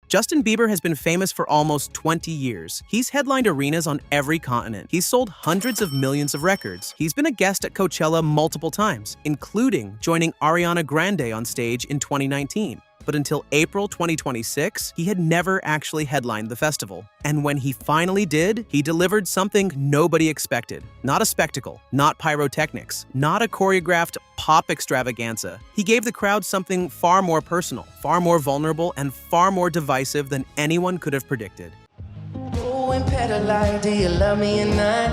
Justin Bieber has been famous for almost 20 years. He's headlined arenas on every continent. He's sold hundreds of millions of records. He's been a guest at Coachella multiple times, including joining Ariana Grande on stage in 2019. But until April 2026, he had never actually headlined the festival. And when he finally did, he delivered something nobody expected. Not a spectacle, not pyrotechnics, not a choreographed pop extravaganza. He gave the crowd something far more personal, far more vulnerable, and far more divisive than anyone could have predicted. Oh, and pedal like, do you love me or not?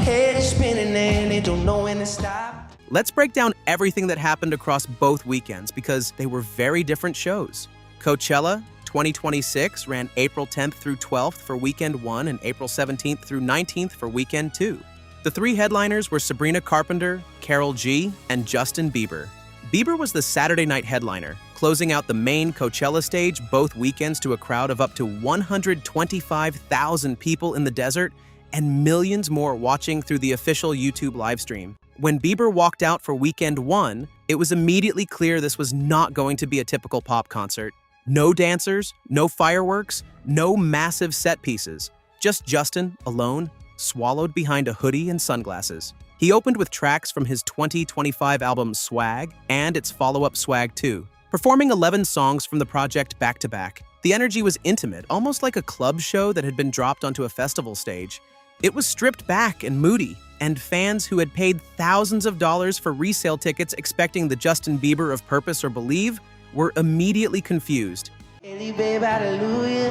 Head is spinning and they don't know when to stop. Let's break down everything that happened across both weekends because they were very different shows. Coachella 2026 ran April 10th through 12th for weekend 1 and April 17th through 19th for weekend 2. The three headliners were Sabrina Carpenter, Karol G, and Justin Bieber. Bieber was the Saturday night headliner, closing out the main Coachella stage both weekends to a crowd of up to 125,000 people in the desert and millions more watching through the official YouTube livestream. When Bieber walked out for weekend 1, it was immediately clear this was not going to be a typical pop concert. No dancers, no fireworks, no massive set pieces. Just Justin, alone, swallowed behind a hoodie and sunglasses. He opened with tracks from his 2025 album Swag and its follow-up Swag 2, performing 11 songs from the project back-to-back. The energy was intimate, almost like a club show that had been dropped onto a festival stage. It was stripped back and moody, and fans who had paid thousands of dollars for resale tickets expecting the Justin Bieber of Purpose or Believe were immediately confused. Baby, babe, hallelujah.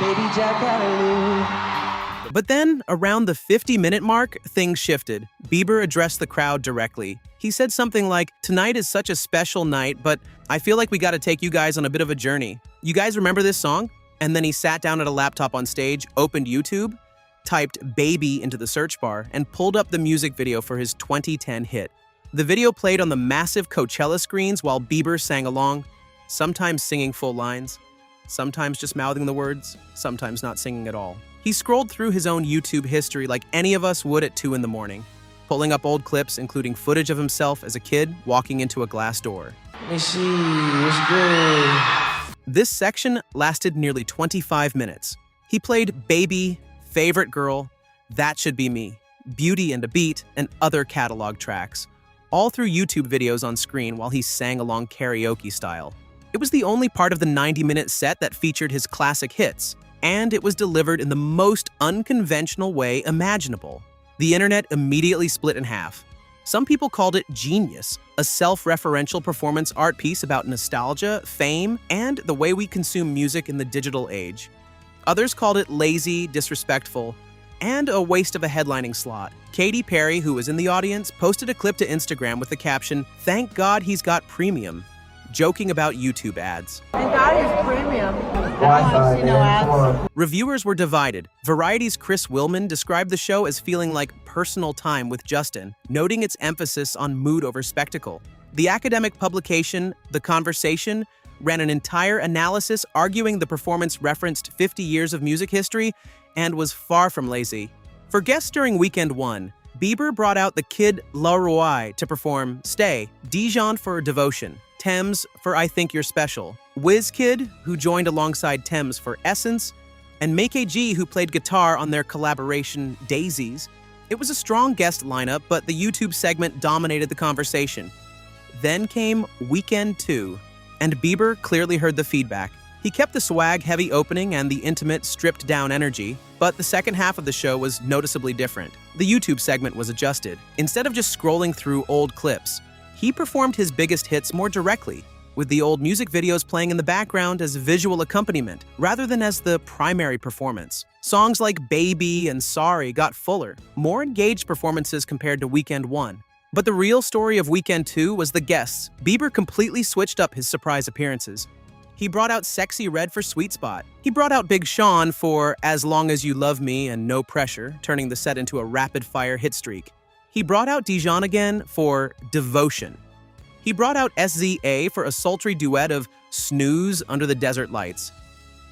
Baby Jack, hallelujah. But then, around the 50-minute mark, things shifted. Bieber addressed the crowd directly. He said something like, "Tonight is such a special night, but I feel like we gotta take you guys on a bit of a journey. You guys remember this song?" And then he sat down at a laptop on stage, opened YouTube, typed "baby" into the search bar, and pulled up the music video for his 2010 hit. The video played on the massive Coachella screens while Bieber sang along, sometimes singing full lines, sometimes just mouthing the words, sometimes not singing at all. He scrolled through his own YouTube history like any of us would at 2 in the morning, pulling up old clips including footage of himself as a kid walking into a glass door. Let me see, what's good? This section lasted nearly 25 minutes. He played "Baby," "Favorite Girl," "That Should Be Me," "Beauty and a Beat," and other catalog tracks, all through YouTube videos on screen while he sang along karaoke style. It was the only part of the 90-minute set that featured his classic hits, and it was delivered in the most unconventional way imaginable. The internet immediately split in half. Some people called it genius, a self-referential performance art piece about nostalgia, fame, and the way we consume music in the digital age. Others called it lazy, disrespectful, and a waste of a headlining slot. Katy Perry, who was in the audience, posted a clip to Instagram with the caption, "Thank God he's got premium," joking about YouTube ads. Thank God he's premium. I don't want to see no ads. Reviewers were divided. Variety's Chris Willman described the show as feeling like personal time with Justin, noting its emphasis on mood over spectacle. The academic publication, The Conversation, ran an entire analysis arguing the performance referenced 50 years of music history and was far from lazy. For guests during weekend 1, Bieber brought out the Kid Laroi to perform Stay, Dijon for Devotion, Thames for I Think You're Special, WizKid, who joined alongside Thames for Essence, and Make G, who played guitar on their collaboration Daisies. It was a strong guest lineup, but the YouTube segment dominated the conversation. Then came weekend 2. And Bieber clearly heard the feedback. He kept the swag-heavy opening and the intimate, stripped-down energy, but the second half of the show was noticeably different. The YouTube segment was adjusted. Instead of just scrolling through old clips, he performed his biggest hits more directly, with the old music videos playing in the background as visual accompaniment, rather than as the primary performance. Songs like "Baby" and "Sorry" got fuller, more engaged performances compared to weekend 1. But the real story of weekend 2 was the guests. Bieber completely switched up his surprise appearances. He brought out Sexy Red for Sweet Spot. He brought out Big Sean for As Long As You Love Me and No Pressure, turning the set into a rapid-fire hit streak. He brought out Dijon again for Devotion. He brought out SZA for a sultry duet of Snooze Under the Desert Lights.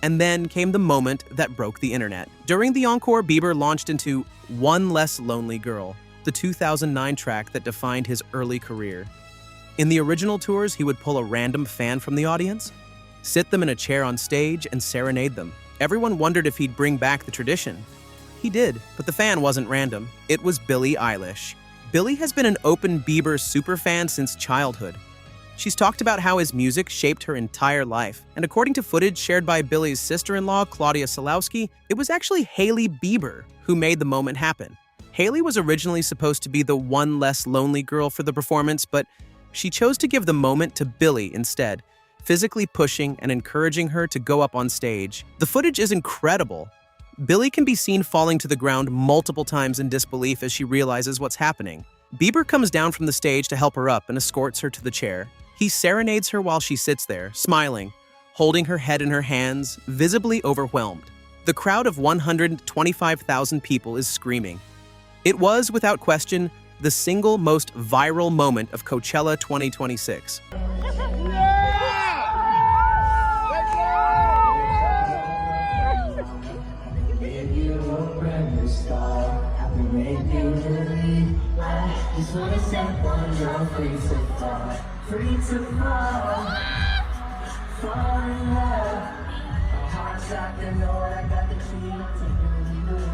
And then came the moment that broke the internet. During the encore, Bieber launched into One Less Lonely Girl, the 2009 track that defined his early career. In the original tours, he would pull a random fan from the audience. sit them in a chair on stage, and serenade them. Everyone wondered if he'd bring back the tradition. He did, but the fan wasn't random. It was Billie Eilish. Billie has been an open Bieber superfan since childhood. She's talked about how his music shaped her entire life, and according to footage shared by Billie's sister-in-law, Claudia Solowski, it was actually Hailey Bieber who made the moment happen. Hailey was originally supposed to be the one less lonely girl for the performance, but she chose to give the moment to Billie instead, physically pushing and encouraging her to go up on stage. The footage is incredible. Billie can be seen falling to the ground multiple times in disbelief as she realizes what's happening. Bieber comes down from the stage to help her up and escorts her to the chair. He serenades her while she sits there, smiling, holding her head in her hands, visibly overwhelmed. The crowd of 125,000 people is screaming. It was, without question, the single most viral moment of Coachella 2026. Just wanna set one drum free to fall in love. Heart shot, you know I got the key to you.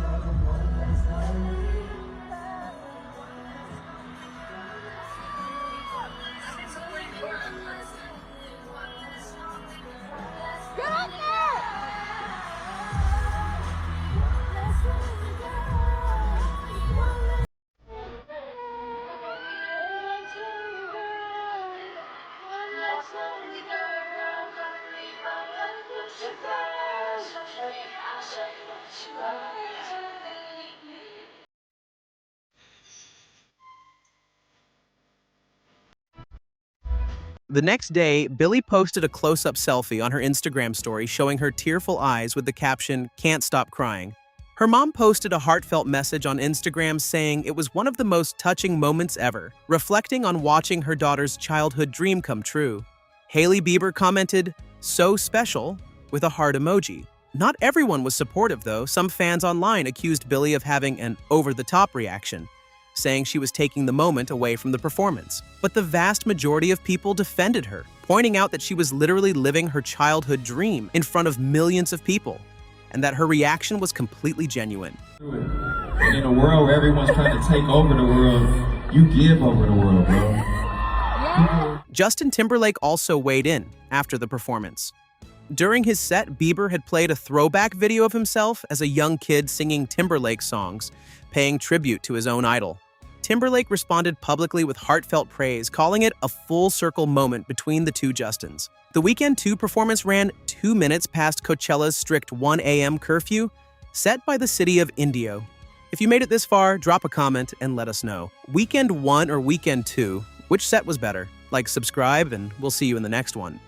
The next day, Billie posted a close-up selfie on her Instagram story showing her tearful eyes with the caption, "Can't stop crying." Her mom posted a heartfelt message on Instagram saying it was one of the most touching moments ever, reflecting on watching her daughter's childhood dream come true. Hailey Bieber commented, "So special," with a heart emoji. Not everyone was supportive though. Some fans online accused Billie of having an over-the-top reaction, saying she was taking the moment away from the performance. But the vast majority of people defended her, pointing out that she was literally living her childhood dream in front of millions of people, and that her reaction was completely genuine. And in a world where everyone's trying to take over the world, you give over the world, bro. Justin Timberlake also weighed in after the performance. During his set, Bieber had played a throwback video of himself as a young kid singing Timberlake songs, paying tribute to his own idol. Timberlake responded publicly with heartfelt praise, calling it a full-circle moment between the two Justins. The Weekend 2 performance ran 2 minutes past Coachella's strict 1 a.m. curfew, set by the city of Indio. If you made it this far, drop a comment and let us know. Weekend 1 or Weekend 2, which set was better? Like, subscribe, and we'll see you in the next one.